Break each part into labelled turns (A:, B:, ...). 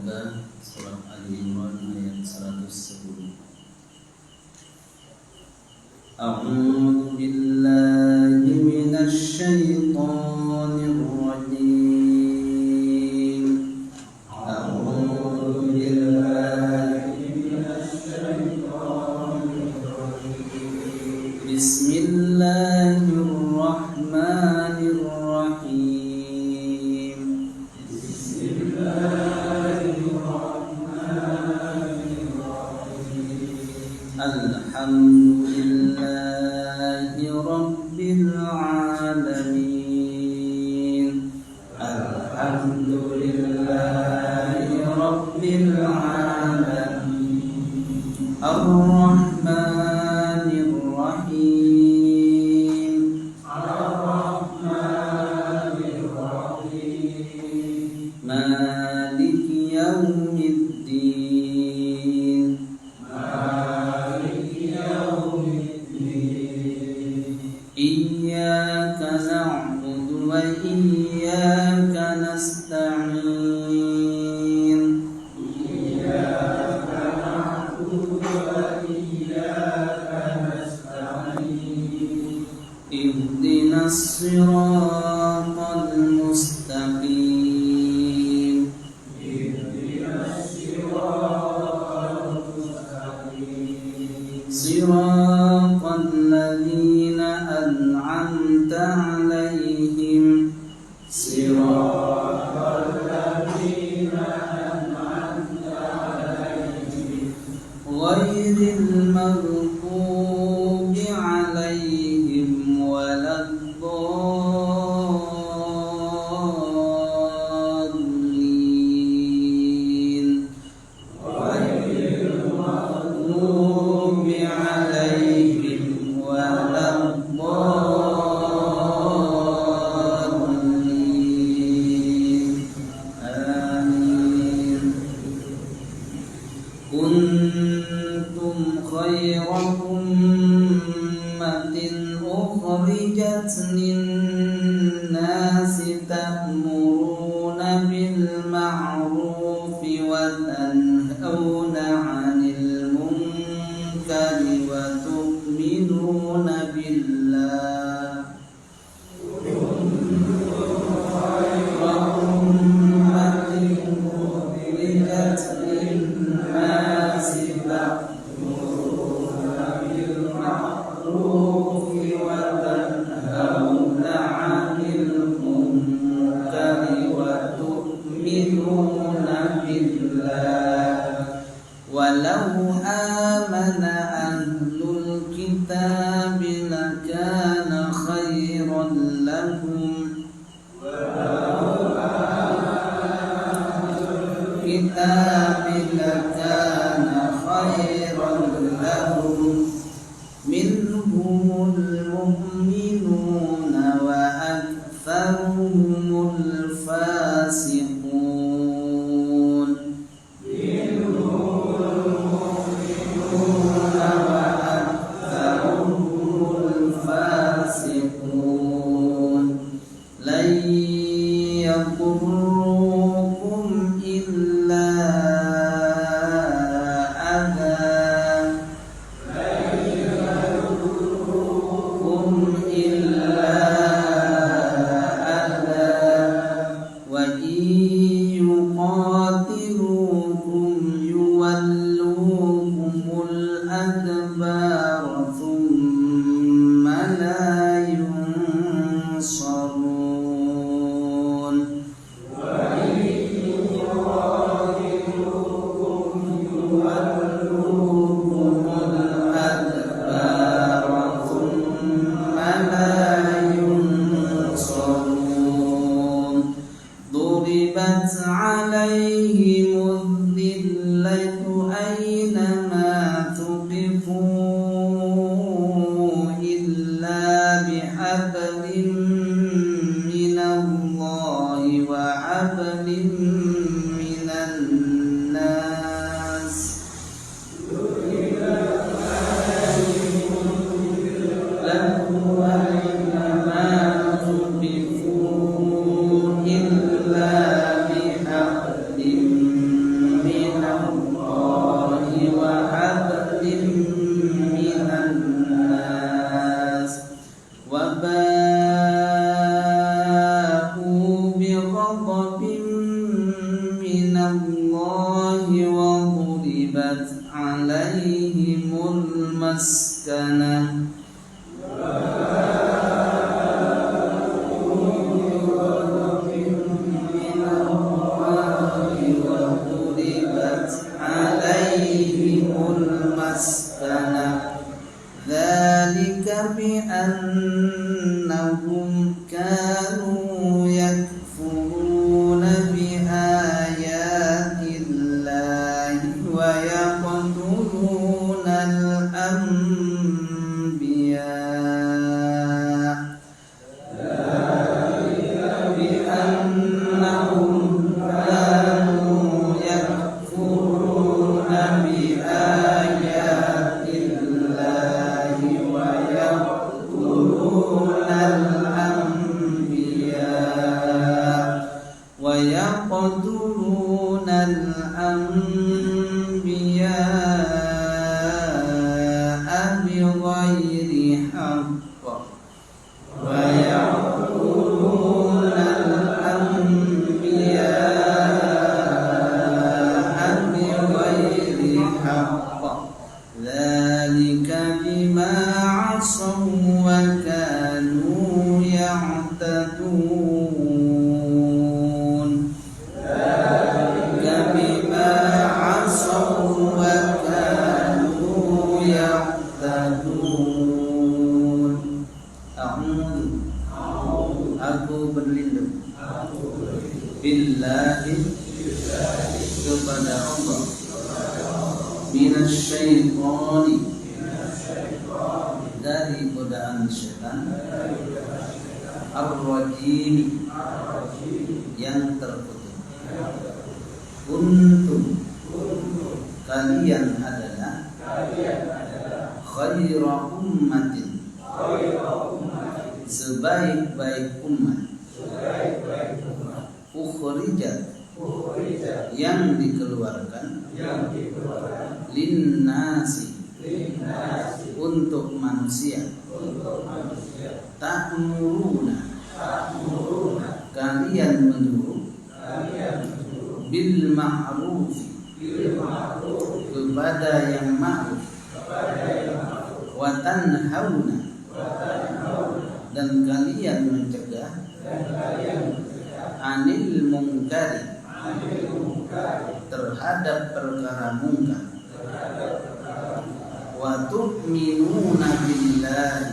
A: Al-Maidah Surat Ali Imran ayat 110. A'udzu billahi minasy syaithanir rajim. A'udzu billahi minasy syaithanir rajim. Bismillahirrahmanirrahim. Alhamdulillahi Rabbil Alamin. Alhamdulillahi Rabbil Alamin. Ar-Rahmanir Rahim. Ar-Rahmanir Rahim. Maliki Yaumiddin. Iyyaka na'budu wa iyyaka nasta'in. Iyyaka na'budu wa iyyaka nasta'in. Ihdinas siratal mustaqim. Ihdinas siratal mustaqim. Siratal ladzina an'amta 'alaihim. Siratal ladzina an'amta 'alaihim. Ghairil maghdubi 'alaihim waladdallin. Ghairil maghdubi 'alaihim waladdallin. Amin. Kuntum khayra ummatin ukhrijat lin-nasi ta'muruna bil ma'rufi wa tanhauna 'anil munkari wa tu'minuna billah. Walau amana ahlul kitab lakana khairan lahum. Kitab lakana khairan lahum. Minhumul mu'minuna wa aktsaruhumul fasiqun. Lan yadurrukum illa adha. Lan yadurrukum illa adha. Wa in yuqatilukum yuwallukumul adbara thumma la yunsarun. Wa in yuqatilukum yuwallukumul adbara thumma la yunsarun. Duribat 'alaihimudh dhillatu aynama tuqifu illa bihablin minallahi wa hablin minan nas. Duribat 'alaihimudh dhillatu aynama tuqifu illa bihablin يقتلون الأنبياء بغير حق ويقتلون الأنبياء بغير حق ذلك بما عصوا وكانوا يعتدون ذلك بما عصوا وكانوا يعتدون Aku berlindung billahi kepada Allah minasyaitani dari godaan syaitan ar-rajim yang terkutuk. Kuntum kalian adalah khaira ummatin sebaik-baik umat ukhrijat yang dikeluarkan linnasi untuk manusia ta'muruna kalian menyuruh bil ma'ruf kepada yang ma'ruf wa tanhauna dan kalian mencegah anil munkari terhadap perkara mungkar wa tu'minuna billahi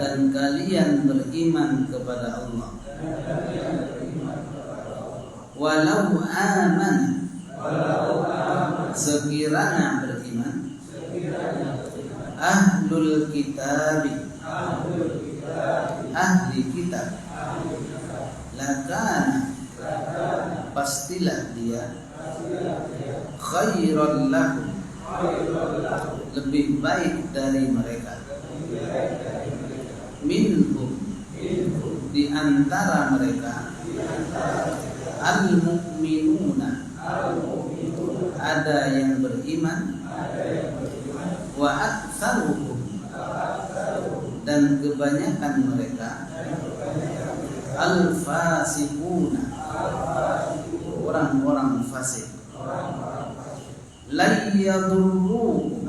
A: dan kalian beriman kepada Allah walau aman sekiranya beriman ahlul kitabi ahli kitab lakana pastilah dia khairan lahum lebih baik dari mereka minhum di antara mereka al-mu'minuna ada yang beriman wa aktsaruhum dan kebanyakan mereka al-fasiquna orang-orang fasik la yadurrukum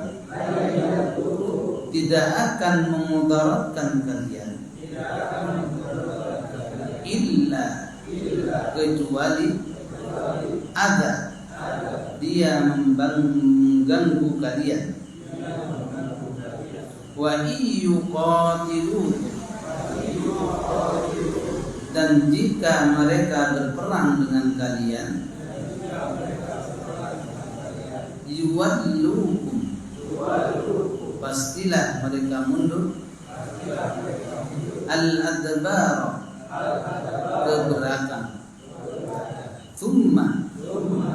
A: tidak akan memudaratkan kalian illa kecuali ada dia mengganggu kalian wa yuqatilukum dan jika mereka berperang dengan kalian yuwallukum pastilah mereka mundur al-adbar ke belakang thumma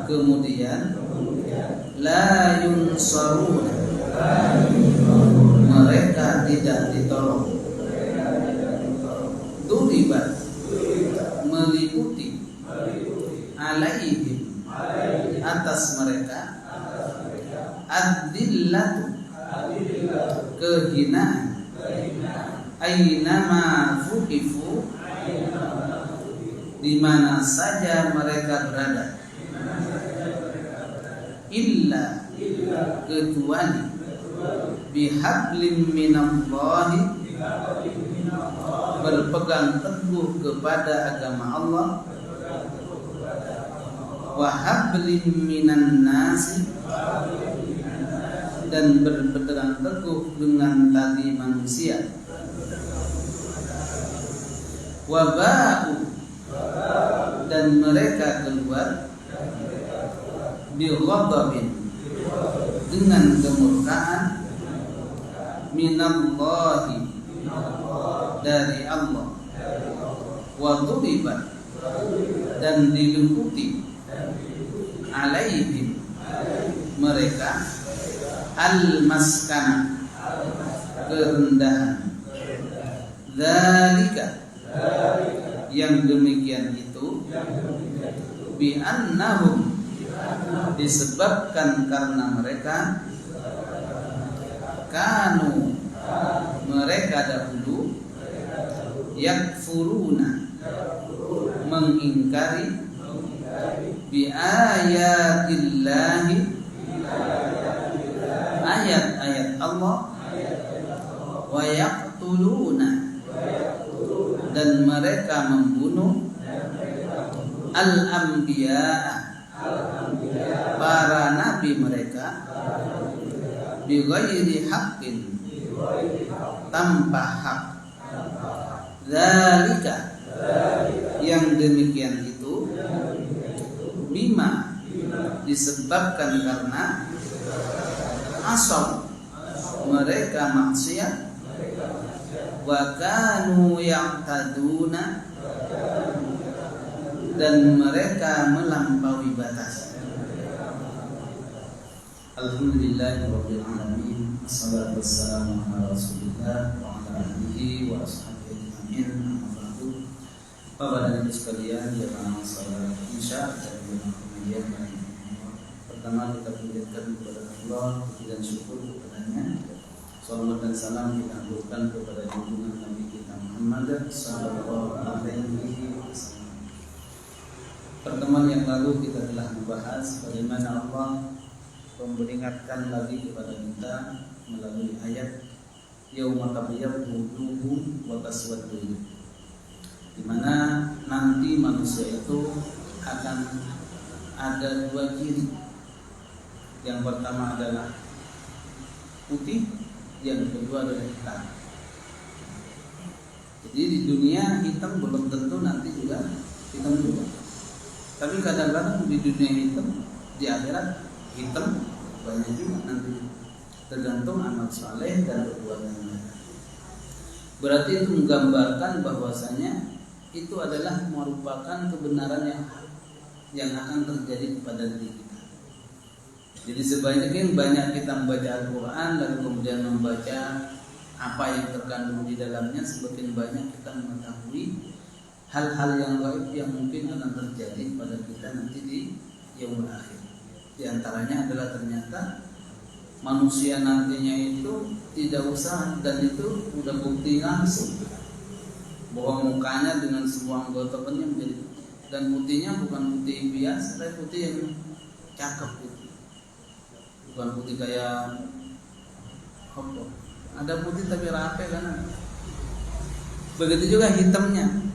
A: kemudian la yunsarun mereka tidak ditolong duribat meliputi alaihim atas mereka ad-dillatu kehinaan ainama fuqifu di mana saja mereka berada illa kecuali bihablim minallahi berpegang teguh kepada agama Allah wa hablim minan nasi dan berpegang teguh dengan tali manusia wa ba'u dan mereka keluar bi ghadabin dengan kemurkaan minallahi dari Allah wa duribat dan diluputi alaihim mereka al-maskana kerendahan dzalika yang demikian itu bi annahum disebabkan karena mereka kanu mereka dahulu yakfuruna mengingkari bi ayatillahi ayat-ayat Allah wa yaqtuluna dan mereka membunuh al-anbiya para nabi mereka bi ghairi haqqin tanpa hak. Zalika yang demikian itu bima disebabkan karena asal mereka maksiat wa kanu ya'taduna dan mereka melampaui batas. Alhamdulillahirabbil alamin. Wassalatu wassalamu ala Rasulillah wa ala alihi wa ashabihi ajma'in. Bapak dan Ibu sekalian, jamaah salat Isya dan kemudian pertama kita panjatkan kepada Allah dan syukur kepadanya. Salawat dan salam kita aturkan kepada junjungan Nabi kita Muhammad sallallahu alaihi wasallam. Pertemuan yang lalu kita telah membahas bagaimana Allah memperingatkan lagi kepada kita melalui ayat yauma tabyaddu wujuhum wa taswaddu wujuh, di mana nanti manusia itu akan ada dua ciri. Yang pertama adalah putih, yang kedua adalah hitam. Jadi di dunia hitam belum tentu nanti juga hitam juga. Tapi kadang-kadang di dunia hitam, di akhirat hitam banyak juga nanti. Tergantung amal saleh dan perbuatan mereka. Berarti itu menggambarkan bahwasanya itu adalah merupakan kebenaran yang akan terjadi kepada diri kita. Jadi sebanyak banyak kita membaca Al-Quran dan kemudian membaca apa yang terkandung di dalamnya, semakin banyak kita mengetahui hal-hal yang gaib yang mungkin akan terjadi pada kita nanti di yaumul akhir. Di antaranya adalah ternyata manusia nantinya itu tidak usah, dan itu sudah bukti langsung bahwa mukanya dengan semua anggota tubuhnya menjadi putih, dan putihnya bukan putih biasa, tapi putih yang cakep gitu. Bukan putih kayak apa? Ada putih tapi rapi kan. Begitu juga hitamnya.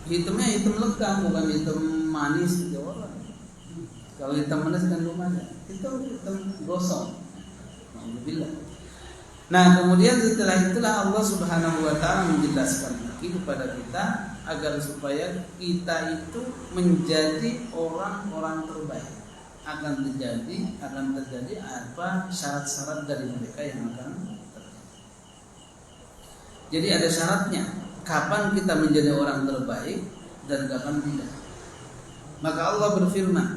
A: Hitamnya hitam legam, bukan hitam manis gitu orang. Kalau hitam manis kan lumayan. Hitam gosong. Alhamdulillah. Nah, kemudian setelah itulah Allah Subhanahu wa taala menjelaskan lagi kepada kita agar supaya kita itu menjadi orang-orang terbaik. Akan terjadi apa syarat-syarat dari mereka yang akan terjadi. Jadi ada syaratnya. Kapan kita menjadi orang terbaik dan kapan tidak. Maka Allah berfirman,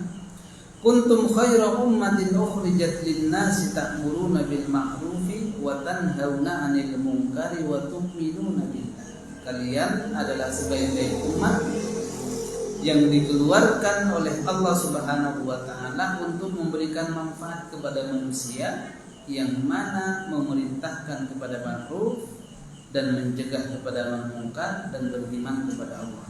A: kuntum khaira ummatin ukhrijat lin-nasi ta'muruna bil ma'rufi wa tanhauna 'anil munkari wa tu'minuna billah. Kalian adalah sebaik-baik umat yang dikeluarkan oleh Allah Subhanahu wa taala untuk memberikan manfaat kepada manusia, yang mana memerintahkan kepada ma'ruf dan mencegah kepada munkar dan beriman kepada Allah.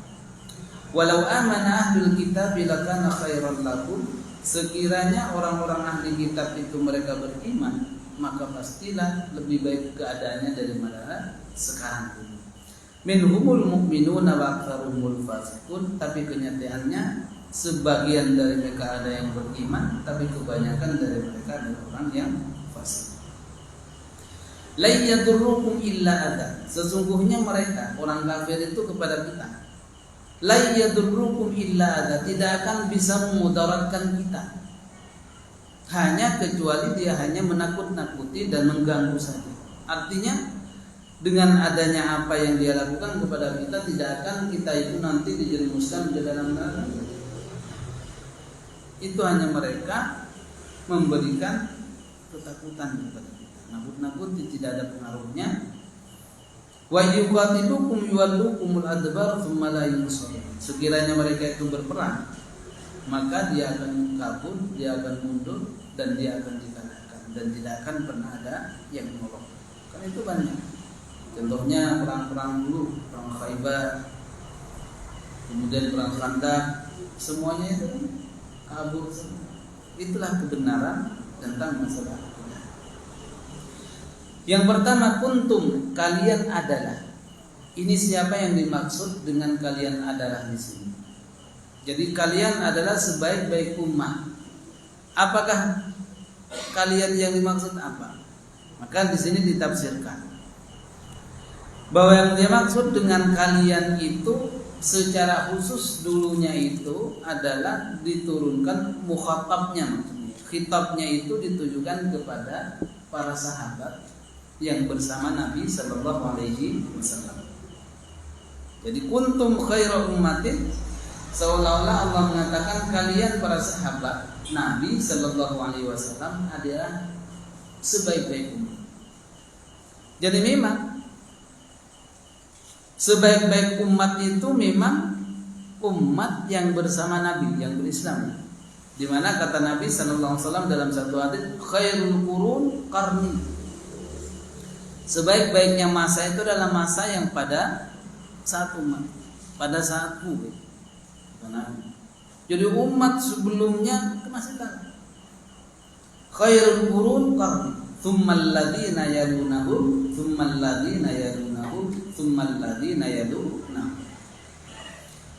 A: Walau amana ahlul kitab lakana khairan lakum. Sekiranya orang-orang ahli kitab itu mereka beriman, maka pastilah lebih baik keadaannya daripada sekarang ini. Minhumul mu'minuna wa aktsaruhumul fasiqun. Tapi kenyataannya sebagian dari mereka ada yang beriman, tapi kebanyakan dari mereka adalah orang yang fasik. La yadurrukum illa adza. Sesungguhnya mereka orang kafir itu kepada kita, la yadurrukum illa adza, tidak akan bisa memudaratkan kita, hanya kecuali dia hanya menakut-nakuti dan mengganggu saja. Artinya dengan adanya apa yang dia lakukan kepada kita, tidak akan kita itu nanti dijerumuskan ke dalam neraka. Itu hanya mereka memberikan ketakutan kepada kita. Nakut-nakuti, tidak ada pengaruhnya. Wa yuqatilukum yuwallukumul adbar tsumma la yunsur. Sekiranya mereka itu berperang, maka dia akan kabur, dia akan mundur, dan dia akan dikalahkan, dan tidak akan pernah ada yang menolong. Kan itu banyak. Contohnya perang-perang dulu, perang Khaybar, kemudian perang Khandaq, semuanya itu kabur semua. Itulah kebenaran tentang masalah. Yang pertama, kuntum, kalian adalah. Ini siapa yang dimaksud dengan kalian adalah di sini? Jadi kalian adalah sebaik-baik umat. Apakah kalian yang dimaksud apa? Maka di sini ditafsirkan bahwa yang dimaksud dengan kalian itu secara khusus dulunya itu adalah diturunkan mukhatabnya, maksudnya khitabnya itu ditujukan kepada para sahabat yang bersama Nabi Sallallahu Alaihi Wasallam. Jadi kuntum khaira ummatin, seolah-olah Allah mengatakan kalian para sahabat Nabi Sallallahu Alaihi Wasallam adalah sebaik-baik umat. Jadi memang sebaik-baik umat itu memang umat yang bersama Nabi, yang berislam. Di mana kata Nabi Sallallahu Alaihi Wasallam dalam satu hadis, khairul qurun qarni. Sebaik-baiknya masa itu adalah masa yang pada saat umat, pada saatku. Jadi umat sebelumnya masih tahu. Khairul qurun qarni, tsummal ladzina yalunahum, tsummal ladzina yalunahum, tsummal ladzina yalunahum.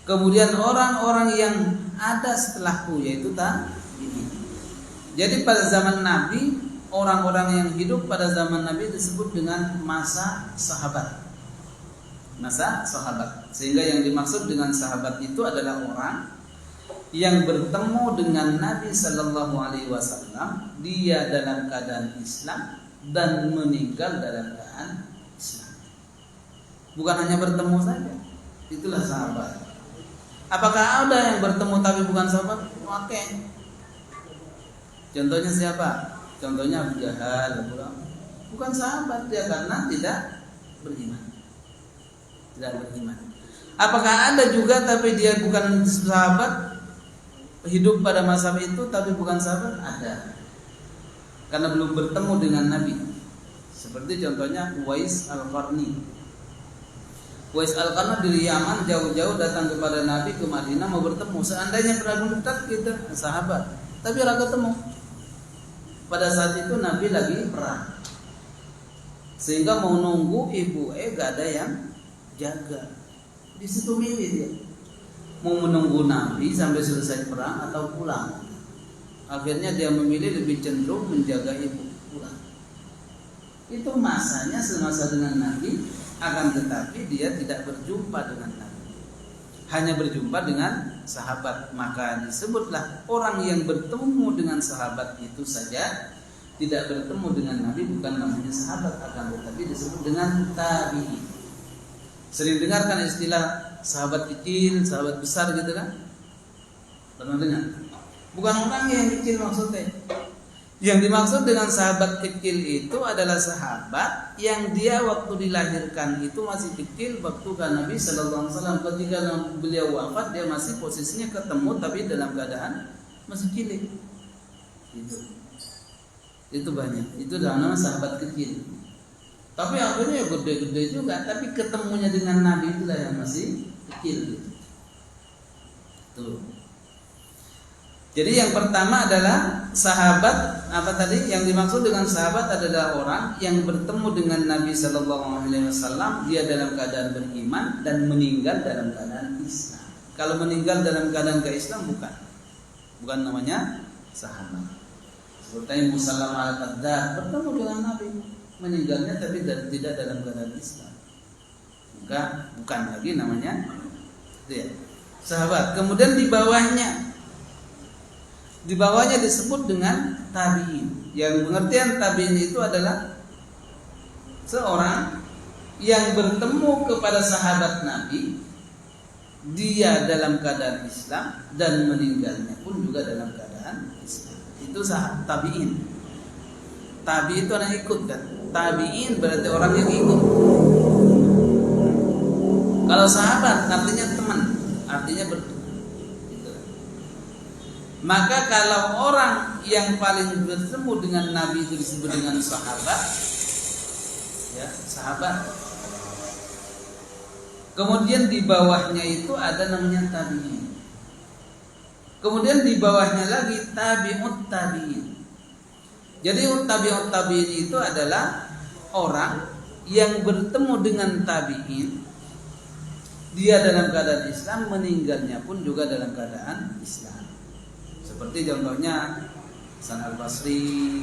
A: Kemudian orang-orang yang ada setelahku, yaitu tabi'in. Jadi pada zaman Nabi, orang-orang yang hidup pada zaman Nabi disebut dengan masa sahabat. Masa sahabat. Sehingga yang dimaksud dengan sahabat itu adalah orang yang bertemu dengan Nabi Sallallahu Alaihi Wasallam, dia dalam keadaan Islam dan meninggal dalam keadaan Islam. Bukan hanya bertemu saja, itulah sahabat. Apakah ada yang bertemu tapi bukan sahabat? Oke. Contohnya siapa? Contohnya Abu Jahal, bukan sahabat dia karena tidak beriman. Tidak beriman. Apakah ada juga tapi dia bukan sahabat, hidup pada masa itu tapi bukan sahabat? Ada. Karena belum bertemu dengan Nabi. Seperti contohnya Uwais Al-Qarni. Uwais Al-Qarni dari Yaman jauh-jauh datang kepada Nabi ke Madinah mau bertemu. Seandainya pernah mendekat kita sahabat, tapi ora ketemu. Pada saat itu Nabi lagi perang, sehingga mau nunggu ibu gak ada yang jaga. Di situ milih dia, mau menunggu Nabi sampai selesai perang atau pulang. Akhirnya dia memilih lebih cenderung menjaga ibu pulang. Itu masanya semasa dengan Nabi, akan tetapi dia tidak berjumpa dengan Nabi, hanya berjumpa dengan sahabat. Maka disebutlah orang yang bertemu dengan sahabat itu saja, tidak bertemu dengan Nabi bukan namanya sahabat, akan tetapi disebut dengan tabi'in. Sering dengarkan istilah sahabat kecil, sahabat besar gitu kan? Pernah dengar? Bukan orang yang kecil maksudnya. Yang dimaksud dengan sahabat kecil itu adalah sahabat yang dia waktu dilahirkan itu masih kecil, waktu kan Nabi Sallallahu Alaihi Wasallam ketika beliau wafat dia masih posisinya ketemu tapi dalam keadaan masih cilik. Itu banyak. Itu nama sahabat kecil. Tapi akhirnya gede-gede juga, tapi ketemunya dengan Nabi itulah yang masih kecil. Tuh. Jadi yang pertama adalah sahabat, apa tadi? Yang dimaksud dengan sahabat adalah orang yang bertemu dengan Nabi Sallallahu Alaihi Wasallam, dia dalam keadaan beriman dan meninggal dalam keadaan Islam. Kalau meninggal dalam keadaan ke-Islam bukan namanya sahabat. Seperti Musallam al-Qadzab bertemu dengan Nabi, meninggalnya tapi tidak dalam keadaan Islam. Maka bukan lagi namanya sahabat. Kemudian di bawahnya disebut dengan tabi'in. Yang pengertian tabi'in itu adalah seorang yang bertemu kepada sahabat Nabi, dia dalam keadaan Islam dan meninggalnya pun juga dalam keadaan Islam. Itu sahabat tabi'in. Tabi itu orang ikut kan. Tabi'in berarti orang yang ikut. Kalau sahabat artinya teman, artinya berteman. Gitu. Maka kalau orang yang paling bertemu dengan Nabi itu disebut dengan sahabat, ya sahabat. Kemudian di bawahnya itu ada namanya tabi'in. Kemudian di bawahnya lagi tabi'ut tabi'in. Jadi tabi'ut tabi'in itu adalah orang yang bertemu dengan tabi'in, dia dalam keadaan Islam, meninggalnya pun juga dalam keadaan Islam. Seperti contohnya Hasan Al-Basri,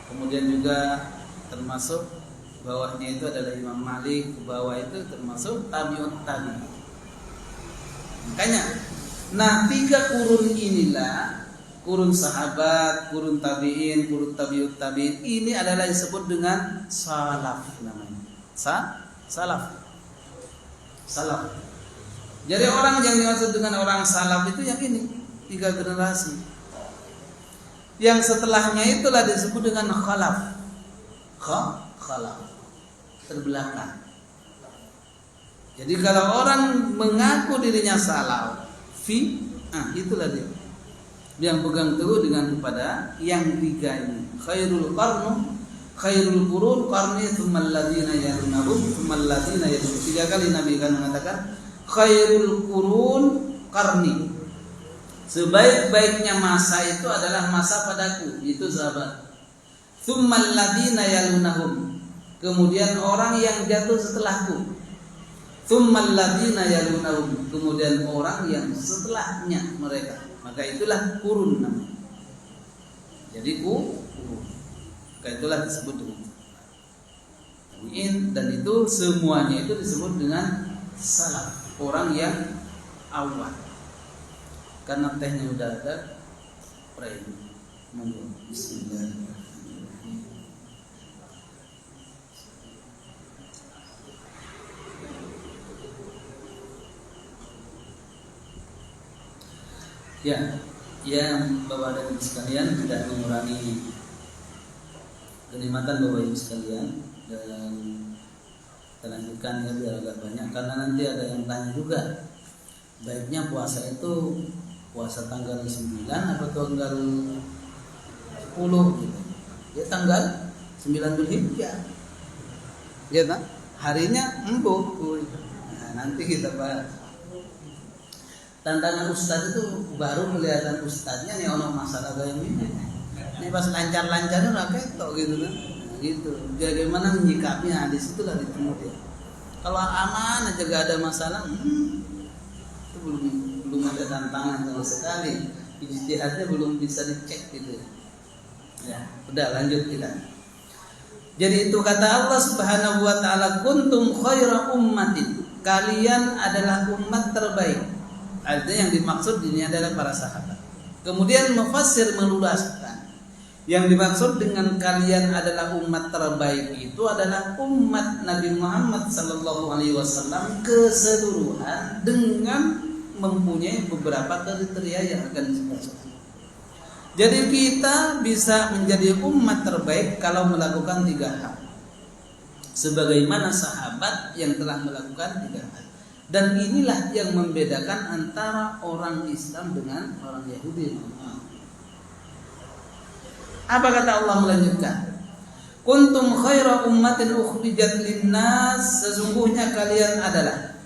A: kemudian juga termasuk bawahnya itu adalah Imam Malik, ke bawah itu termasuk tabi'ut tabi'in. Makanya, nah 3 kurun inilah, kurun sahabat, kurun tabi'in, kurun tabi'ut tabi'in, ini adalah disebut dengan salaf namanya. Salaf. Jadi orang yang dimaksud dengan orang salaf itu yang ini 3 generasi. Yang setelahnya itulah disebut dengan khalaf. Khalaf. Terbelakang. Jadi kalau orang mengaku dirinya salaf, itulah dia. Yang pegang teguh dengan kepada yang 3 ini. Khairul qurun qarni tsummal ladzina yalunahum tsummal ladzina yalunahum. 3 kali Nabi kan mengatakan khairul qurun qarni. Sebaik-baiknya masa itu adalah masa padaku, itu sahabat. Tsummal ladzina yalunahum. Kemudian orang yang jatuh setelahku. Tsummal ladzina yalunahum. Kemudian orang yang setelahnya mereka. Maka itulah kurun namanya. Jadi kurun. Maka itulah disebut dengan tabi'in, dan itu semuanya itu disebut dengan salaf, orang yang awal. Karena tehnya udah ada, pray. Monggo bismillahirrahmanirrahim. Ya, Bapak dan Ibu sekalian, tidak mengurangi kenikmatan Bapak Ibu sekalian, dan kita lanjutkan ya biar agak banyak, karena nanti ada yang tanya juga, baiknya puasa itu puasa tanggal 9 atau tanggal 10 gitu. Ya tanggal 9 Dzulhijjah. Ya kan? Harinya empuk. Nah, nanti kita bahas. Tantangan ustaz itu baru kelihatan ustaznya nih ono masalah kayak gini. Ini pas lancar-lancarnya udah ketok gitu kan. Nah, gitu. Bagaimana menyikapinya, di situlah ditemu dia. Kalau aman aja gak ada masalah, itu belum ada tantangan sama sekali. Ijtihadnya belum bisa dicek gitu. Ya, udah lanjut kita. Jadi itu kata Allah Subhanahu wa taala, kuntum khaira ummatin. Kalian adalah umat terbaik. Artinya yang dimaksud ini adalah para sahabat. Kemudian mufassir meluaskan, yang dimaksud dengan kalian adalah umat terbaik itu adalah umat Nabi Muhammad sallallahu alaihi wasallam keseluruhan, dengan mempunyai beberapa kriteria yang akan disebutkan. Jadi kita bisa menjadi umat terbaik kalau melakukan 3 hal. Sebagaimana sahabat yang telah melakukan 3 hal. Dan inilah yang membedakan antara orang Islam dengan orang Yahudi. Apa kata Allah melanjutkan? Kuntum khaira ummatin ukhrijat linnas. Sesungguhnya kalian adalah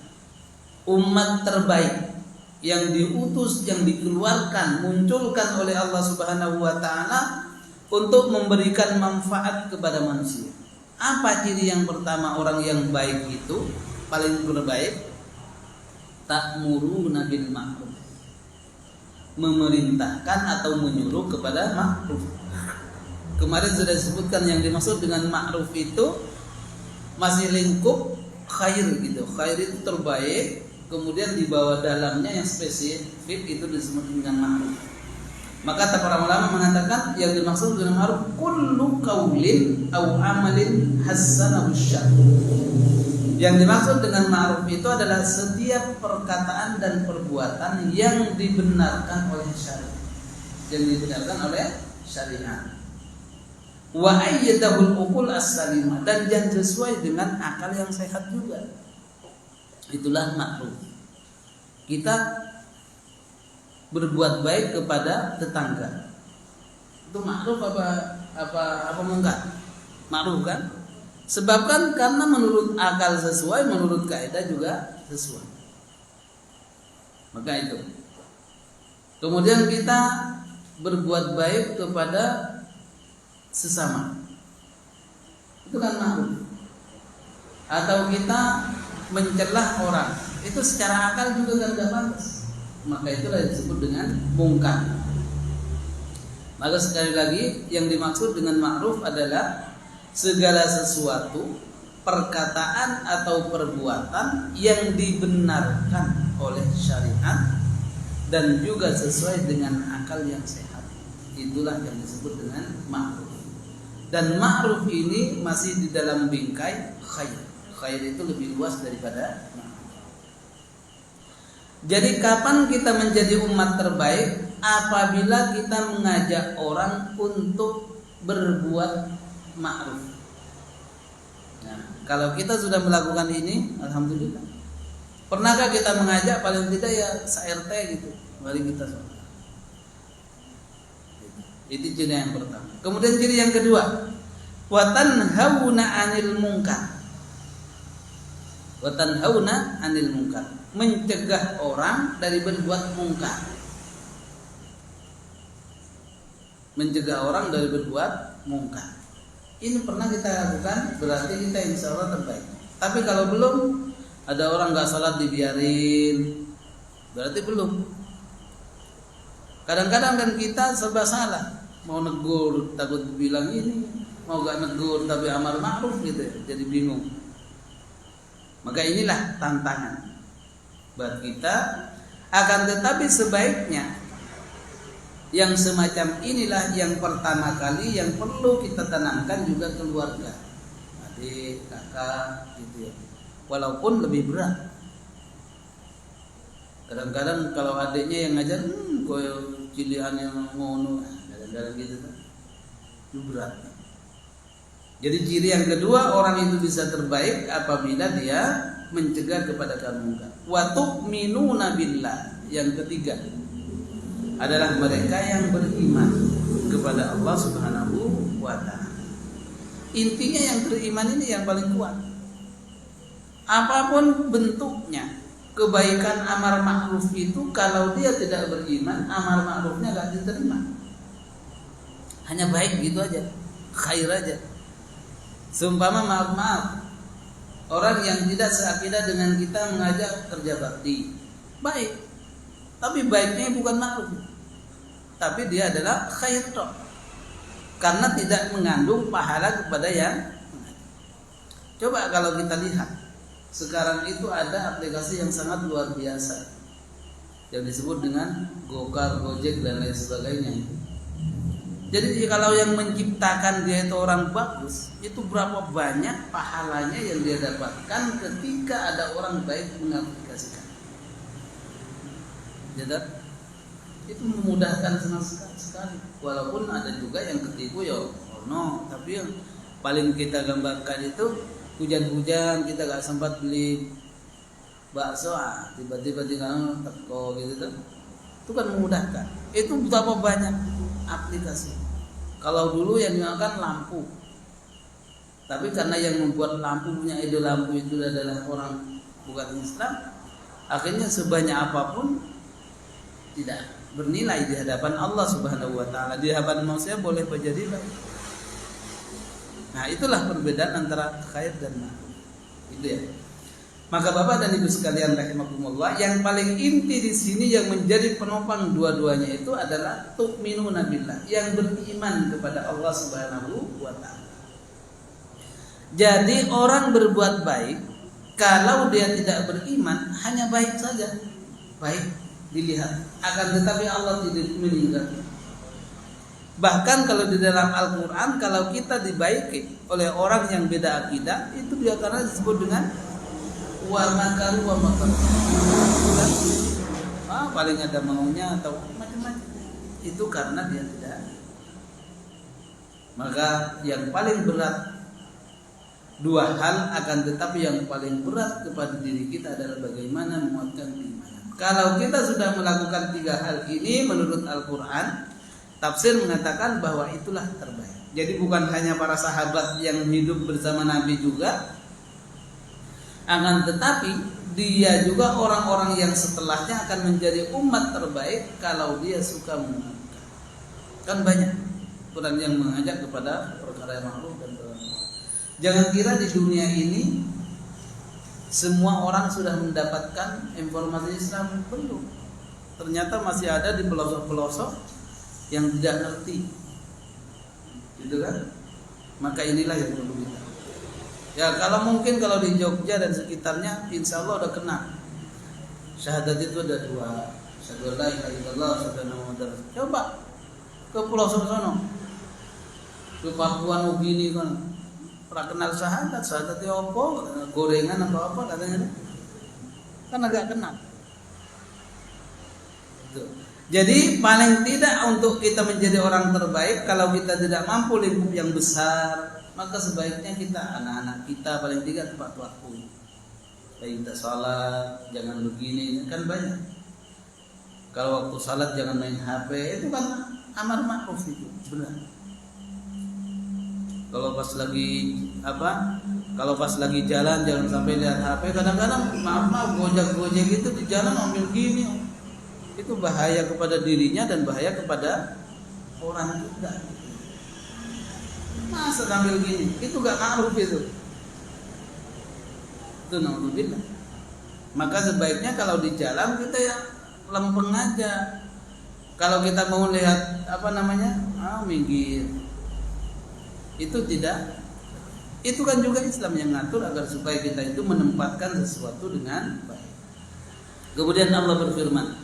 A: umat terbaik yang diutus, yang dikeluarkan, munculkan oleh Allah Subhanahu wa taala untuk memberikan manfaat kepada manusia. Apa ciri yang pertama orang yang baik itu, paling terbaik? Ta'muruna bil ma'ruf. Memerintahkan atau menyuruh kepada ma'ruf. Kemarin sudah disebutkan yang dimaksud dengan ma'ruf itu masih lingkup khair gitu. Khair itu terbaik. Kemudian di bawah dalamnya yang spesifik itu disebut dengan ma'ruf. Maka para ulama mengatakan yang dimaksud dengan ma'ruf kullu qaulin aw amalin hasanahu syar'u. Yang dimaksud dengan ma'ruf itu adalah setiap perkataan dan perbuatan yang dibenarkan oleh syariat. Yang dibenarkan oleh syariat. Wa ayyadahul uqul as-salimah, dan yang sesuai dengan akal yang sehat juga. Itulah ma'ruf. Kita berbuat baik kepada tetangga. Itu ma'ruf apa mungkar? Ma'ruf kan? Sebab kan karena menurut akal sesuai, menurut kaidah juga sesuai. Maka itu. Kemudian kita berbuat baik kepada sesama. Itu kan ma'ruf. Atau kita mencela orang, itu secara akal juga kan tidak pantas. Maka itulah yang disebut dengan mungkar. Maka sekali lagi yang dimaksud dengan ma'ruf adalah segala sesuatu, perkataan atau perbuatan yang dibenarkan oleh syariat dan juga sesuai dengan akal yang sehat. Itulah yang disebut dengan ma'ruf. Dan ma'ruf ini masih di dalam bingkai khair. Khair itu lebih luas daripada ma'ruf. Jadi kapan kita menjadi umat terbaik? Apabila kita mengajak orang untuk berbuat ma'ruf. Nah, kalau kita sudah melakukan ini, alhamdulillah. Pernahkah kita mengajak paling tidak ya se-RT gitu, mari kita sholat. Itu ciri yang pertama. Kemudian ciri yang kedua, wa tanhauna 'anil munkar. Wa tanhauna 'anil munkar, mencegah orang dari berbuat mungkar. Mencegah orang dari berbuat mungkar. Ini pernah kita lakukan, berarti kita insya Allah terbaik. Tapi kalau belum, ada orang nggak sholat dibiarin, berarti belum. Kadang-kadang kan kita serba salah, mau negur takut bilang ini, mau gak negur tapi amar ma'ruf gitu, jadi bingung. Maka inilah tantangan buat kita. Akan tetapi sebaiknya yang semacam inilah yang pertama kali yang perlu kita tanamkan juga keluarga, adik, kakak, gitu ya. Walaupun lebih berat. Kadang-kadang kalau adiknya yang ngajar, koyo cilian yang ngono, kadang-kadang gitu kan, itu berat. Jadi ciri yang kedua, orang itu bisa terbaik apabila dia mencegah kepada mungkar. Wa tu'minuna billah. Yang ketiga adalah mereka yang beriman kepada Allah Subhanahu wa ta'ala. Intinya yang beriman ini yang paling kuat. Apapun bentuknya, kebaikan amar ma'ruf itu kalau dia tidak beriman, amar ma'rufnya gak diterima. Hanya baik gitu aja, khair aja. Seumpama maaf, orang yang tidak seakidah dengan kita mengajak kerja bakti, baik, tapi baiknya bukan ma'ruf, tapi dia adalah khair toh, karena tidak mengandung pahala kepada yang. Coba kalau kita lihat, sekarang itu ada aplikasi yang sangat luar biasa yang disebut dengan Gokar, Gojek dan lain sebagainya. Jadi kalau yang menciptakan dia itu orang bagus, itu berapa banyak pahalanya yang dia dapatkan ketika ada orang baik mengaplikasikan. Jadi itu memudahkan senang sekali. Walaupun ada juga yang ketipu ya, no. Tapi yang paling kita gambarkan itu hujan-hujan kita gak sempat beli bakso, tiba-tiba tinggal teko gitu kan. Itu kan memudahkan. Itu berapa banyak aplikasi. Kalau dulu yang digunakan lampu, tapi karena yang membuat lampu punya ide lampu itu adalah orang bukan Islam, akhirnya sebanyak apapun tidak bernilai di hadapan Allah Subhanahu wa ta'ala. Di hadapan manusia boleh menjadi baik. Nah, itulah perbedaan antara khair dan ma'ruf. Itu ya. Maka Bapak dan Ibu sekalian rahimakumullah, yang paling inti di sini yang menjadi penopang dua-duanya itu adalah tu'minuna billah, yang beriman kepada Allah Subhanahu wa ta'ala. Jadi orang berbuat baik kalau dia tidak beriman hanya baik saja. Baik dilihat, akan tetapi Allah tidak meninggalkan. Bahkan kalau di dalam Al-Qur'an, kalau kita dibaiki oleh orang yang beda akidah, itu dia karena disebut dengan wa makaru wa makaru. Paling ada maunya atau macam-macam. Itu karena dia tidak. Maka yang paling berat dua hal, akan tetapi yang paling berat kepada diri kita adalah bagaimana menguatkan keimanan. Kalau kita sudah melakukan tiga hal ini menurut Al-Quran, tafsir mengatakan bahwa itulah terbaik. Jadi bukan hanya para sahabat yang hidup bersama Nabi juga, akan tetapi dia juga orang-orang yang setelahnya akan menjadi umat terbaik kalau dia suka menguatkan. Kan banyak Quran yang mengajak kepada perkara yang ma'ruf dan perkara yang munkar. Jangan kira di dunia ini semua orang sudah mendapatkan informasi Islam, belum. Ternyata masih ada di pelosok-pelosok yang tidak ngerti, gitu kan? Maka inilah yang perlu kita. Ya kalau mungkin kalau di Jogja dan sekitarnya, insya Allah udah kena. Syahadat itu ada dua, syahadu la ilaha illallah, syahadu Muhammad. Coba ke pelosok sana, ke Papua Nugini kan, pernah kenal syahadat itu apa? Gorengan atau apa katanya? Kan agak kenal. Jadi paling tidak untuk kita menjadi orang terbaik, kalau kita tidak mampu lingkup yang besar, maka sebaiknya kita, anak-anak kita paling tidak tepat waktu. Kayak kita salat jangan begini, kan banyak. Kalau waktu salat jangan main HP, itu kan amar ma'ruf itu, benar. Kalau pas lagi Kalau pas lagi jalan jangan sampai lihat HP. Kadang-kadang maaf gojek gitu di jalan ambil gini. Itu bahaya kepada dirinya dan bahaya kepada orang juga. Masa ambil gini? Itu gak ma'ruf itu. Itu naudzubillah. Maka sebaiknya kalau di jalan kita ya lempeng aja. Kalau kita mau lihat minggir. Itu tidak. Itu kan juga Islam yang ngatur agar supaya kita itu menempatkan sesuatu dengan baik. Kemudian Allah berfirman,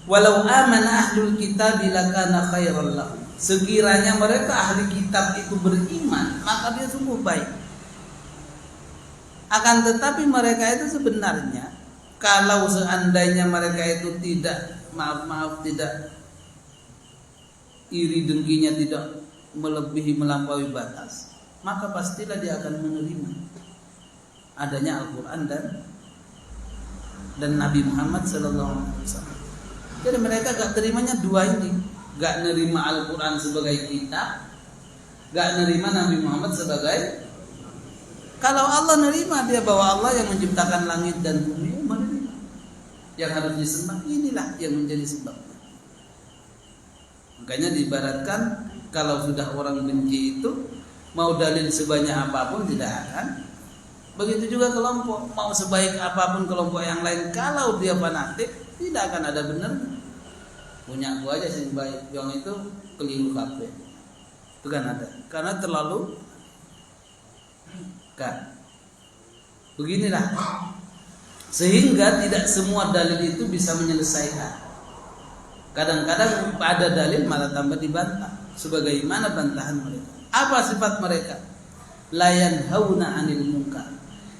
A: "Walau amana ahlul kitab lakana khairan lahum." Sekiranya mereka ahli kitab itu beriman, maka dia sungguh baik. Akan tetapi mereka itu sebenarnya, kalau seandainya mereka itu tidak tidak iri dengkinya tidak melampaui batas, maka pastilah dia akan menerima adanya Al-Quran dan Nabi Muhammad SAW. Jadi mereka gak terimanya dua ini, gak nerima Al-Quran sebagai kitab, gak nerima Nabi Muhammad sebagai. Kalau Allah nerima, dia bahwa Allah yang menciptakan langit dan bumi, menerima. Yang harus disembah, inilah yang menjadi sebabnya. Makanya diibaratkan, kalau sudah orang benci itu, mau dalil sebanyak apapun tidak akan. Begitu juga kelompok, mau sebaik apapun kelompok yang lain, kalau dia fanatik, tidak akan ada benar. Punya gua aja sih baik, yang itu keliru kabeh. Itu kan ada. Karena terlalu kan. Beginilah. Sehingga tidak semua dalil itu bisa menyelesaikan. Kadang-kadang ada dalil malah tambah dibantah. Sebagaimana bantahan mereka. Apa sifat mereka? La yanhauna 'anil munkar.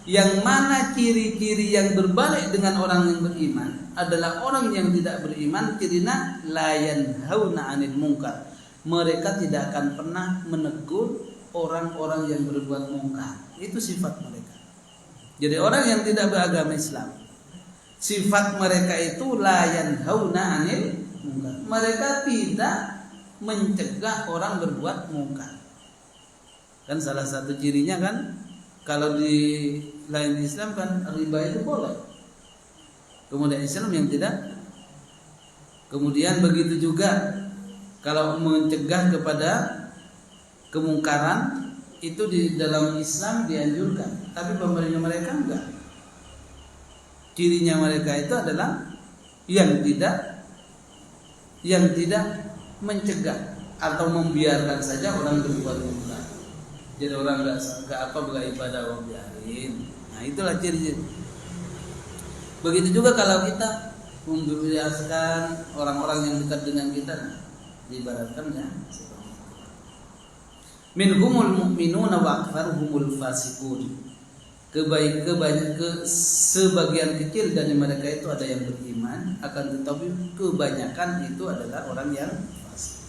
A: Yang mana ciri-ciri yang berbalik dengan orang yang beriman adalah orang yang tidak beriman, cirinya la yanhauna 'anil munkar. Mereka tidak akan pernah menegur orang-orang yang berbuat mungkar. Itu sifat mereka. Jadi orang yang tidak beragama Islam, sifat mereka itu la yanhauna 'anil munkar. Mereka tidak mencegah orang berbuat mungkar. Kan salah satu cirinya kan, kalau di lain Islam kan riba itu boleh. Kemudian Islam yang tidak. Kemudian begitu juga kalau mencegah kepada kemungkaran itu di dalam Islam dianjurkan, tapi pemerintah mereka enggak. Cirinya mereka itu adalah yang tidak mencegah atau membiarkan saja orang berbuat mungkar. Jadi orang enggak ibadah orang biarin. Nah, itulah ciri-ciri. Begitu juga kalau kita membiasakan orang-orang yang dekat dengan kita, diibaratkan ya. Minhumul mu'minuna wa aktsaruhumul fasiqun. Sebagian kecil dari mereka itu ada yang beriman, akan tetapi kebanyakan itu adalah orang yang fasik.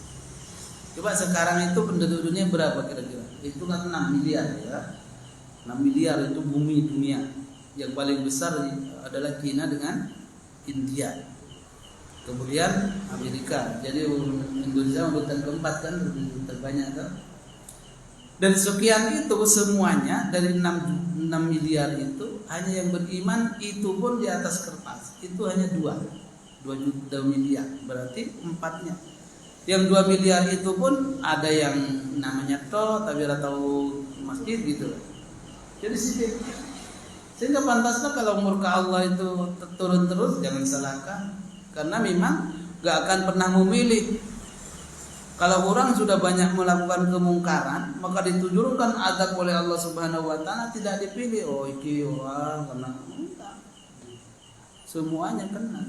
A: Coba sekarang itu penduduk dunia berapa kira-kira? Itu kan 6 miliar ya. 6 miliar itu bumi dunia. Yang paling besar adalah China dengan India. Kemudian Amerika. Jadi Indonesia urutan keempat kan, terbanyak kan. Dan sekian itu semuanya dari 6 miliar itu hanya yang beriman itu pun di atas kertas. Itu hanya 2 miliar. Berarti 4-nya. Yang 2 miliar itu pun ada yang namanya tol tapi tidak tahu masjid gitu. Jadi sedikit. Sehingga pantasnya kalau murka Allah itu turun terus jangan salahkan. Karena memang gak akan pernah memilih. Kalau orang sudah banyak melakukan kemungkaran, maka ditunjukkan azab oleh Allah Subhanahu wa taala, tidak dipilih. Oh, iki orang kena. Enggak. Semuanya kena.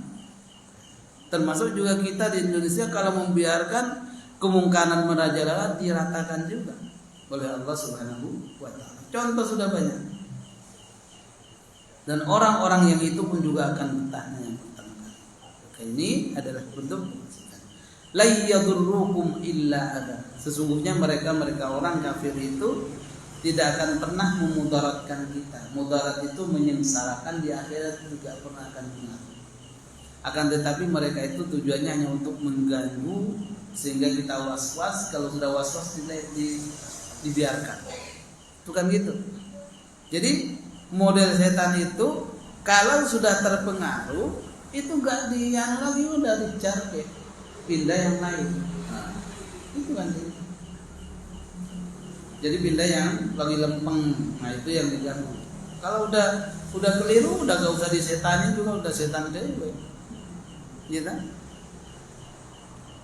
A: Termasuk juga kita di Indonesia kalau membiarkan kemungkaran merajalela diratakan juga oleh Allah Subhanahu wa taala. Contoh sudah banyak. Dan orang-orang yang itu pun juga akan bertanya yang pertama kali. Maka ini adalah bentuk la yadurrukum illa ada. Sesungguhnya mereka orang kafir itu tidak akan pernah memudaratkan kita. Mudarat itu menyengsarakan, di akhirat juga pernah akan mengaruh. Akan tetapi mereka itu tujuannya hanya untuk mengganggu sehingga kita was-was. Kalau sudah was-was dibiarkan. Itu kan gitu. Jadi model setan itu kalau sudah terpengaruh itu enggak dian lagi, udah dicari, pindah yang lain. Nah, itu kan. Jadi pindah yang lagi lempeng. Nah, itu yang diganggu. Kalau udah keliru, udah gak usah disetanin juga, udah setan dewe. Gitu kan?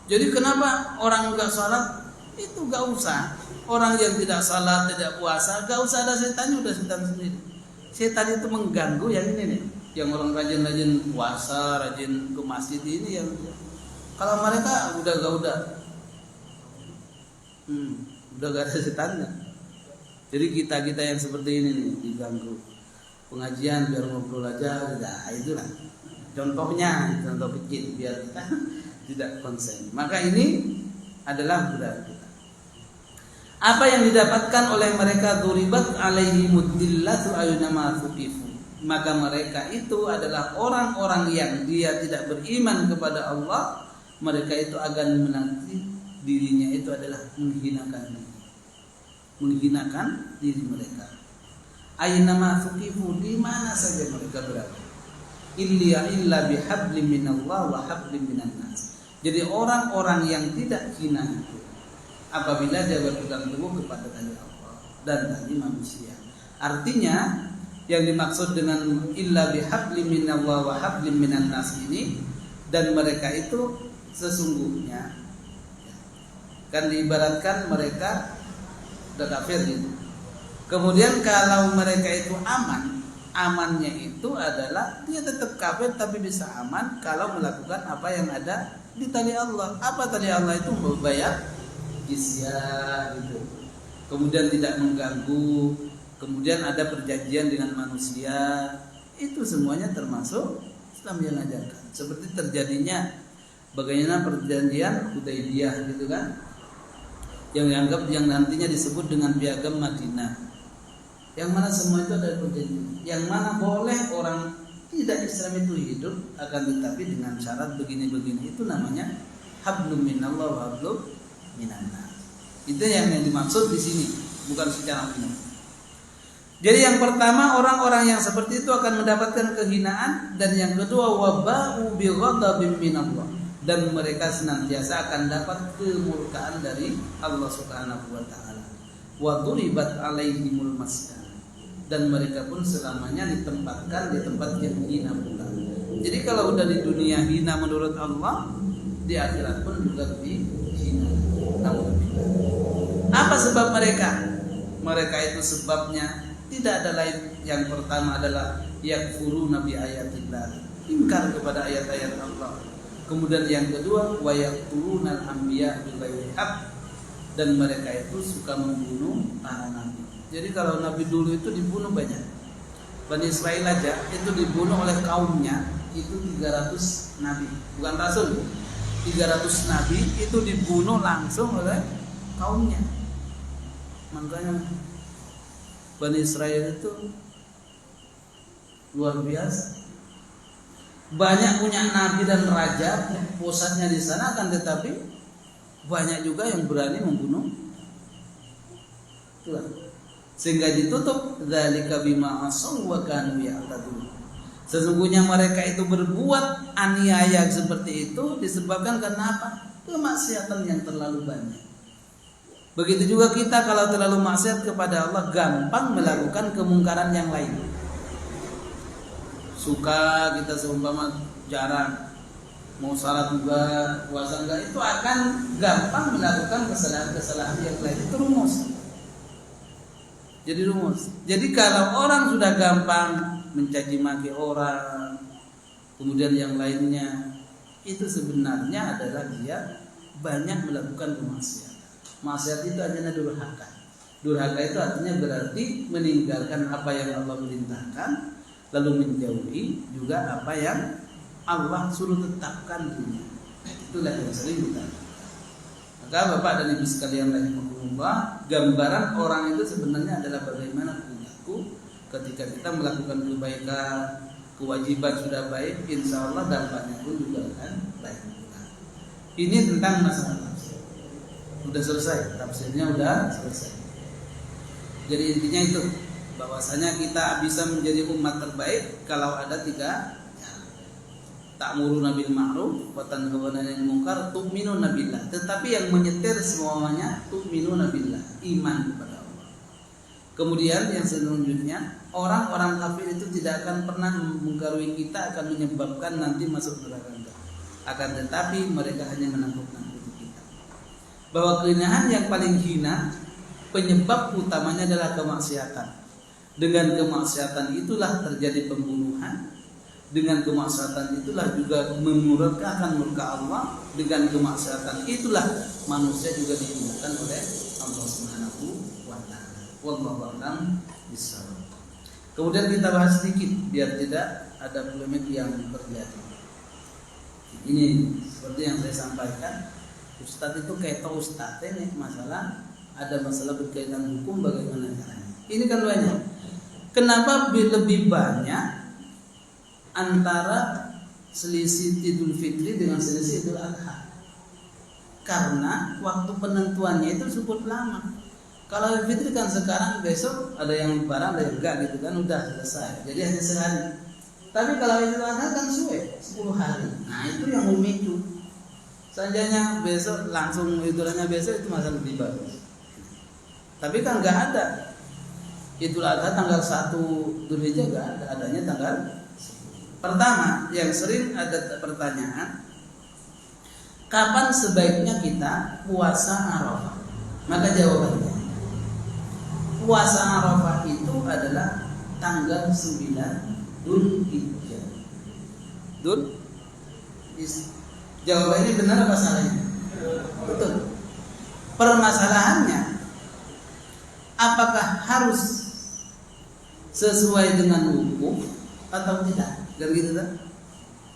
A: Jadi kenapa orang enggak salat itu gak usah. Orang yang tidak salat, tidak puasa, gak usah ada setannya, udah setan sendiri. Setan itu mengganggu yang ini nih, yang orang rajin-rajin puasa, rajin ke masjid ini yang kalau mereka udah gak ada setannya. Jadi kita yang seperti ini nih diganggu. Pengajian biar ngobrol aja, nah itulah. Contohnya, contoh kecil biar kita tidak konsen. Maka ini adalah budaya kita. Apa yang didapatkan oleh mereka duribat alaihimud dillatu ayunama tuqifu. Maka mereka itu adalah orang-orang yang dia tidak beriman kepada Allah. Mereka itu akan menanti dirinya itu adalah menghinakan diri mereka. Aynama tuqifu, di mana saja mereka berada. Illa bihablim minallah wa hablim minan nas. Jadi orang-orang yang tidak hina itu apabila dia berpegang teguh kepada tali Allah dan tali manusia. Artinya yang dimaksud dengan illa bihablim minallah wa hablim minan nas ini, dan mereka itu sesungguhnya kan diibaratkan mereka sudah kafir gitu. Kemudian kalau mereka itu amannya itu adalah dia tetap kafir tapi bisa aman kalau melakukan apa yang ada di tali Allah. Apa tali Allah itu? Membayar jizyah gitu. Kemudian tidak mengganggu, kemudian ada perjanjian dengan manusia. Itu semuanya termasuk Islam yang ajarkan. Seperti terjadinya bagaimana perjanjian Hudaybiyah gitu kan, yang dianggap yang nantinya disebut dengan Piagam Madinah. Yang mana semua itu ada perjanjian. Yang mana boleh orang tidak Islam itu hidup, akan tetapi dengan syarat begini-begini. Itu namanya hablum minallah wa hablum minan nas. Itu yang dimaksud di sini, bukan secara umum. Jadi yang pertama, orang-orang yang seperti itu akan mendapatkan kehinaan, dan yang kedua waba'u bi ghadabin minallah, dan mereka senantiasa akan dapat kemurkaan dari Allah Subhanahu wa taala. Wa duribat alaihimul maskan, dan mereka pun selamanya ditempatkan di tempat yang hina pula. Jadi kalau udah di dunia hina menurut Allah, di akhirat pun juga dihina. Apa sebab mereka? Mereka itu sebabnya tidak ada lain. Yang pertama adalah yakfuruna bi ayatillah, ingkar kepada ayat-ayat Allah. Kemudian yang kedua wa yaqtuluna al-anbiya bighairi haqq, dan mereka itu suka membunuh para nabi. Jadi kalau nabi dulu itu dibunuh banyak. Bani Israel aja itu dibunuh oleh kaumnya itu 300 nabi, bukan rasul. 300 nabi itu dibunuh langsung oleh kaumnya. Makanya Bani Israel itu luar biasa. Banyak punya nabi dan raja, pusatnya di sana, kan tetapi banyak juga yang berani membunuh Tuhan. Sehingga ditutup dzalika bima asaw wa kanu ya'tadun. Sesungguhnya mereka itu berbuat aniaya seperti itu disebabkan karena apa? Kemaksiatan yang terlalu banyak. Begitu juga kita kalau terlalu maksiat kepada Allah, gampang melakukan kemungkaran yang lain. Suka kita seumpama jarang mau salat juga, puasa enggak, itu akan gampang melakukan kesalahan-kesalahan yang lain. Itu rumus. Jadi rumus. Jadi kalau orang sudah gampang mencaci maki orang, kemudian yang lainnya, itu sebenarnya adalah dia banyak melakukan kemaksiatan. Maksiat itu artinya durhaka. Durhaka itu artinya berarti meninggalkan apa yang Allah perintahkan, lalu menjauhi juga apa yang Allah suruh tetapkan dirinya. Itulah yang sering kita. Maka Bapak dan Ibu sekalian rahimahullah, gambaran orang itu sebenarnya adalah bagaimana perilaku ketika kita melakukan kebaikan, kewajiban sudah baik, insya Allah dampaknya pun juga akan baik. Ini tentang masalah tafsir. Sudah selesai, tafsirnya sudah selesai. Jadi intinya itu, bahwasanya kita bisa menjadi umat terbaik kalau ada 3. Ta'muruna bil ma'ruf wa tanhauna 'anil munkar, tu'minuna billah. Tetapi yang menyetir semuanya tu'minuna billah, iman kepada Allah. Kemudian yang selanjutnya, orang-orang kafir itu tidak akan pernah menggarui kita, akan menyebabkan nanti masuk neraka. Akan tetapi mereka hanya menakut-nakuti kita. Bahwa kehinaan yang paling hina, penyebab utamanya adalah kemaksiatan. Dengan kemaksiatan itulah terjadi pembunuhan. Dengan kemaksiatan itulah juga memurkakan murka Allah. Dengan kemaksiatan itulah manusia juga dihinakan oleh Allah Subhanahu wa taala. Wallahu a'lam bishawab. Kemudian kita bahas sedikit biar tidak ada polemik yang terjadi. Ini seperti yang saya sampaikan, Ustadz itu kayak Ustadz ini masalah, ada masalah berkaitan hukum bagaimana caranya. Ini kan banyak. Kenapa lebih banyak antara selisih Idul Fitri dengan selisih Idul Adha? Karena waktu penentuannya itu cukup lama. Kalau Idul Fitri kan sekarang, besok ada yang lebaran, ada yang enggak gitu kan, udah selesai. Jadi hanya sehari. Tapi kalau Idul Adha kan suwe 10 hari. Nah itu yang memicu. Seandainya besok langsung Idulnya besok, itu masalah lebih bagus. Tapi kan enggak ada Idul Adha tanggal 1 Dzulhijjah, enggak ada, adanya tanggal. Pertama, yang sering ada pertanyaan, kapan sebaiknya kita puasa Arafah? Maka jawabannya, puasa Arafah itu adalah tanggal 9 Dzulhijjah. Jawabannya benar apa salahnya? Betul. Permasalahannya, apakah harus sesuai dengan wukuf atau tidak? Dan gitu kan?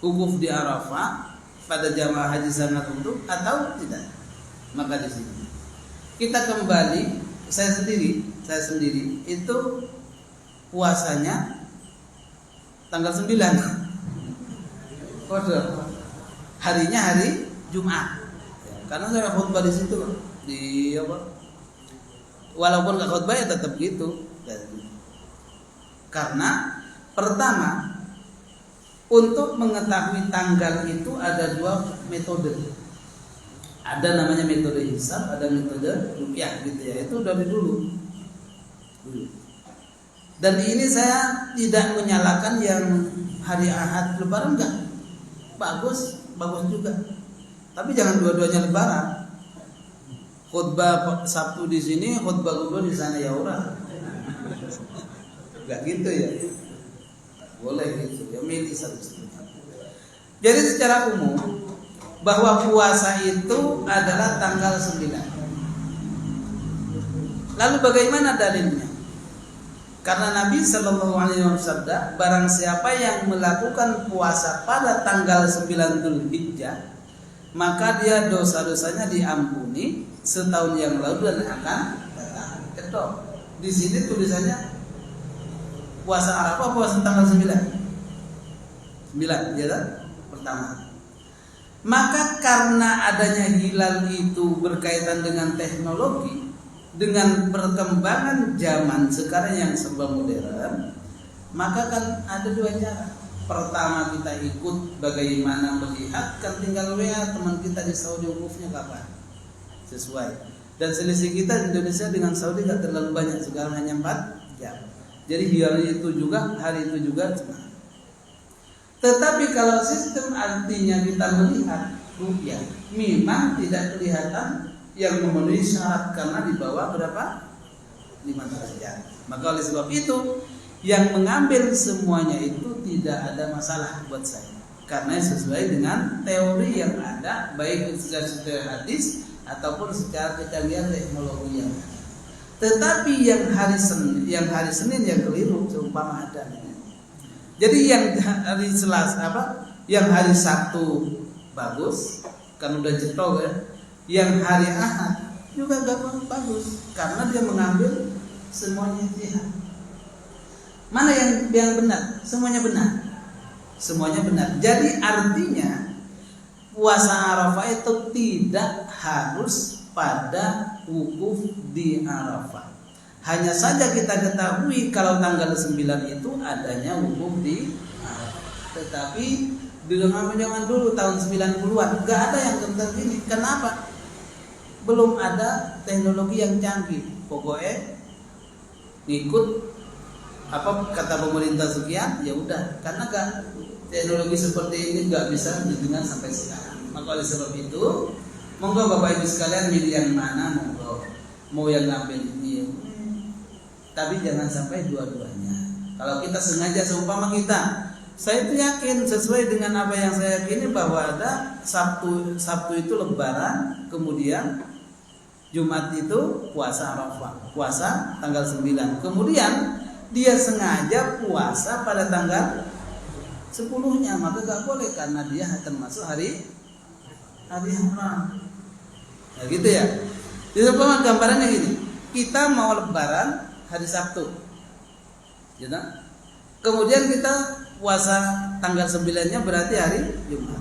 A: Wukuf di Arafah pada jamaah haji sangat untuk atau tidak? Maka di sini kita kembali, saya sendiri itu puasanya tanggal 9. Kode harinya hari Jumat. Karena saya khutbah di situ, di apa? Walaupun nggak khutbah ya tetap gitu. Karena pertama, untuk mengetahui tanggal itu ada 2 metode. Ada namanya metode hisab, ada metode rupiah gitu ya. Itu dari dulu. Dan ini saya tidak menyalahkan yang hari Ahad lebaran, enggak. Bagus juga. Tapi jangan dua-duanya lebaran. Khutbah Sabtu di sini, khutbah kedua di sana ya ora. Enggak gitu ya. Boleh gitu, ya milih satu. Jadi secara umum bahwa puasa itu adalah tanggal 9. Lalu bagaimana dalilnya? Karena Nabi Shallallahu Alaihi Wasallam bersabda, barang siapa yang melakukan puasa pada tanggal 9 Dzulhijjah, maka dia dosa-dosanya diampuni setahun yang lalu dan akan datang. Di sini tulisannya Puasa Arafah puasa tanggal 9? 9 ya kan? Pertama. Maka karena adanya hilal itu berkaitan dengan teknologi, dengan perkembangan zaman sekarang yang serba modern, maka kan ada dua cara. Pertama kita ikut bagaimana melihat, kan tinggal WA teman kita di Saudi wukufnya kapan, sesuai. Dan selisih kita di Indonesia dengan Saudi gak terlalu banyak, sekarang hanya 4 jam. Jadi hari itu juga cuma. Tetapi kalau sistem artinya kita melihat rupiah, memang tidak kelihatan yang memenuhi syarat karena di bawah berapa? 5 derajat. Maka oleh sebab itu yang mengambil semuanya itu tidak ada masalah buat saya, karena sesuai dengan teori yang ada, baik secara hadis ataupun secara kecanggihan teknologi yang ada. Tetapi yang hari Senin yang keliru, seumpama ada. Jadi yang hari Selasa yang hari Sabtu bagus, kan udah jetok ya. Yang hari Ahad juga gak bagus, karena dia mengambil semuanya jihad. Mana yang benar? Semuanya benar. Semuanya benar. Jadi artinya puasa Arafah itu tidak harus pada wukuf di Arafah. Hanya saja kita ketahui kalau tanggal 9 itu adanya wukuf di Arafah. Tetapi di zaman dulu tahun 90-an gak ada yang tentang ini. Kenapa? Belum ada teknologi yang canggih. Pokoknya ikut apa kata pemerintah sekian, ya udah, karena kan teknologi seperti ini nggak bisa didengar sampai sekarang. Maka oleh sebab itu, monggo Bapak Ibu sekalian milih yang mana, monggo. Mau yang ngambil ini, tapi jangan sampai dua-duanya. Kalau kita sengaja, seumpama saya itu yakin sesuai dengan apa yang saya yakini bahwa ada Sabtu itu Lebaran, kemudian Jumat itu puasa Arafah, puasa tanggal 9. Kemudian dia sengaja puasa pada tanggal 10-nya, maka gak boleh karena dia termasuk hari haram. Nah gitu ya. Jadi gambarannya gini, kita mau Lebaran hari Sabtu, gitu? Kemudian kita puasa tanggal 9-nya berarti hari Jumat.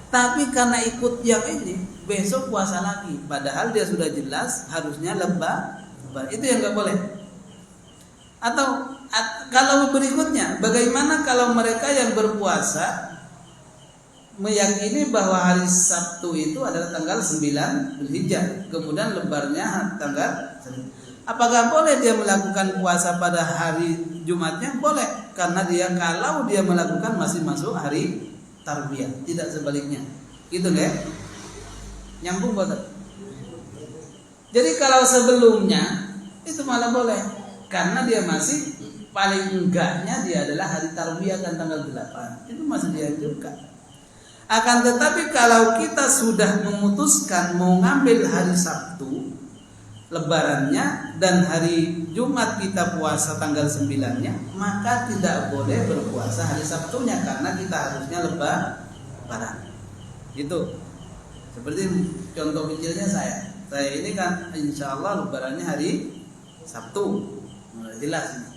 A: Tapi karena ikut yang ini, besok puasa lagi, padahal dia sudah jelas harusnya Lebaran. Itu yang gak boleh. Atau kalau berikutnya, bagaimana kalau mereka yang berpuasa meyakini bahwa hari Sabtu itu adalah tanggal 9 Dzulhijjah, kemudian lebarnya tanggal 9. Apakah boleh dia melakukan puasa pada hari Jumatnya? Boleh, karena kalau dia melakukan masih masuk hari Tarbiyah, tidak sebaliknya. Gitu nggak? Nyambung betul. Jadi kalau sebelumnya itu malah boleh, karena dia masih paling enggaknya dia adalah hari Tarbiyah kan tanggal 8. Itu masih dianjurkan. Akan tetapi kalau kita sudah memutuskan mau ngambil hari Sabtu Lebarannya dan hari Jumat kita puasa tanggal 9-nya, maka tidak boleh berpuasa hari Sabtunya karena kita harusnya Lebaran. Gitu. Seperti contoh kecilnya saya ini kan insya Allah Lebarannya hari Sabtu. Jelas ini.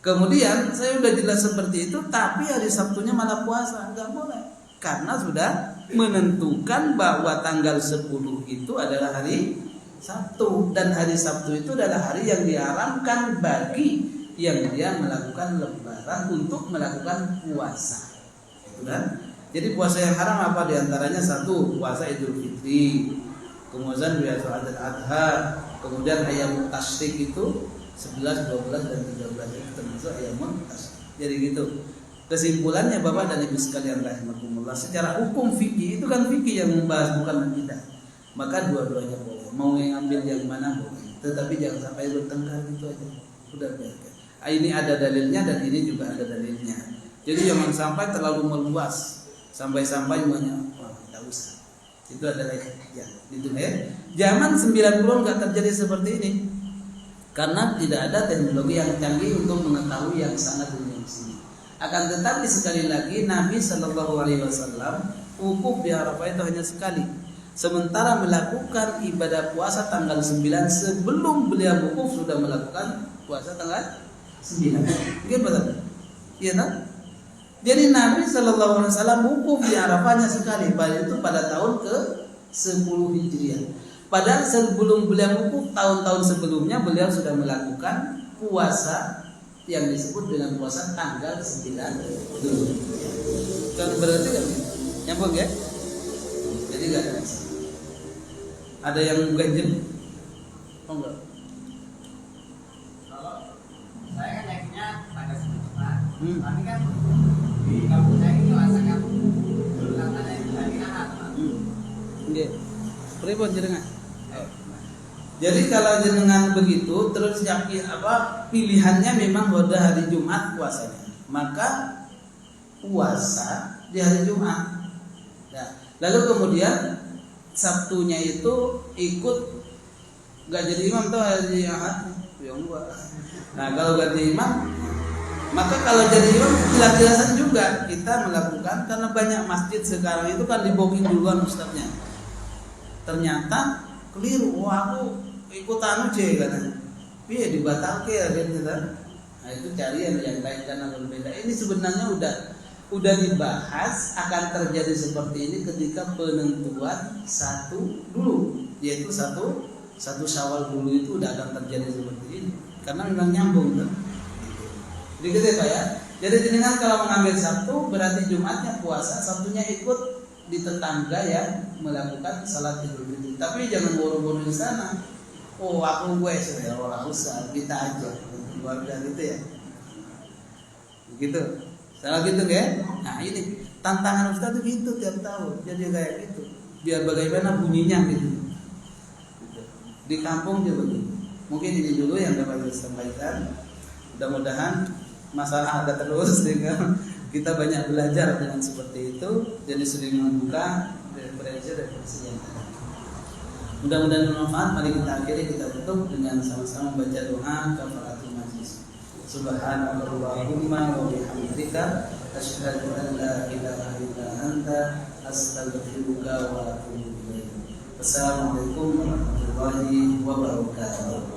A: Kemudian saya udah jelas seperti itu, tapi hari Sabtunya malah puasa, nggak boleh, karena sudah menentukan bahwa tanggal 10 itu adalah hari Sabtu, dan hari Sabtu itu adalah hari yang diharamkan bagi yang dia melakukan Lebaran untuk melakukan puasa, gitu kan? Jadi puasa yang haram apa diantaranya? Satu, puasa Idul Fitri, kemudian puasa Idul Adha, kemudian ayam tasyrik itu 11, 12, dan 13 itu termasuk ayamun tasyrik. Jadi gitu. Kesimpulannya Bapak dan Ibu sekalian rahimakumullah, secara hukum fikih itu kan fikih yang membahas, bukan akidah. Maka dua-duanya boleh. Mau yang ambil yang mana boleh. Tetapi jangan sampai bertengkar gitu aja. Udah biarkan. Ini ada dalilnya dan ini juga ada dalilnya. Jadi jangan sampai terlalu meluas. Sampai-sampai banyak, tidak usah. Itu adalah ya, gitu ya. Zaman 90 nggak terjadi seperti ini. Karena tidak ada teknologi yang canggih untuk mengetahui yang sangat dunia sini. Akan tetapi sekali lagi Nabi Shallallahu Alaihi Wasallam wukuf di Arafah itu hanya sekali. Sementara melakukan ibadah puasa tanggal 9 sebelum beliau wukuf sudah melakukan puasa tanggal 9. Gitu betul. Iya tak? Jadi Nabi Shallallahu Alaihi Wasallam wukuf di Arafahnya sekali, pada tahun ke-10 Hijriah. Padahal sebelum beliau wukuf, tahun-tahun sebelumnya beliau sudah melakukan puasa yang disebut dengan puasa tanggal 9 dulu. Kan berarti kan nyambung ya? Jadi nggak ada. Ada yang ganjil? Oh enggak.
B: Kalau saya kan yakinnya pada sebulan, tapi kan di kampung saya ini masakan dulu katanya itu hari Ahad.
A: Nggih. Pripun jenengan? Jadi kalau jenengan begitu terus pilihannya memang pada hari Jumat puasanya, maka puasa di hari Jumat. Ya. Lalu kemudian Sabtunya itu ikut nggak jadi imam tuh hari Ahad. Nah kalau ganti imam, maka kalau jadi imam jelas-jelasan juga kita melakukan, karena banyak masjid sekarang itu kan di-booking duluan ustadznya. Ternyata keliru, aku ikut anu je katanya. Piye dibatalke ya gitu kan. Nah itu cari yang lain karena berbeda. Ini sebenarnya udah dibahas akan terjadi seperti ini ketika penentuan satu dulu, yaitu satu Syawal dulu itu udah akan terjadi seperti ini. Karena memang nyambung kan. Jadi gitu ya Pak ya. Jadi jenengan kalau mengambil Sabtu berarti Jumatnya puasa, Sabtunya ikut di tetangga yang melakukan salat Idul Fitri. Tapi jangan buru-buru di sana. Oh aku gue sudah orang usah, kita aja keluarga gitu ya. Begitu. Salah gitu kan? Nah ini tantangan Ustaz itu gitu tiap tahun. Jadi kayak gitu. Biar bagaimana bunyinya gitu. Di kampung juga begitu. Mungkin ini dulu yang dapat saya sampaikan. Mudah-mudahan masalah ada terus dengan kita banyak belajar dengan seperti itu. Jadi sering membuka referensi yang ada. Mudah-mudahan bermanfaat. Mari kita akhiri, kita tutup dengan sama-sama membaca doa kafaratul majlis. Subhanallahumma wa bihamdika asyhadu an la ilaha illa anta astaghfiruka wa atubu ilaik. Wassalamualaikum warahmatullahi wabarakatuh.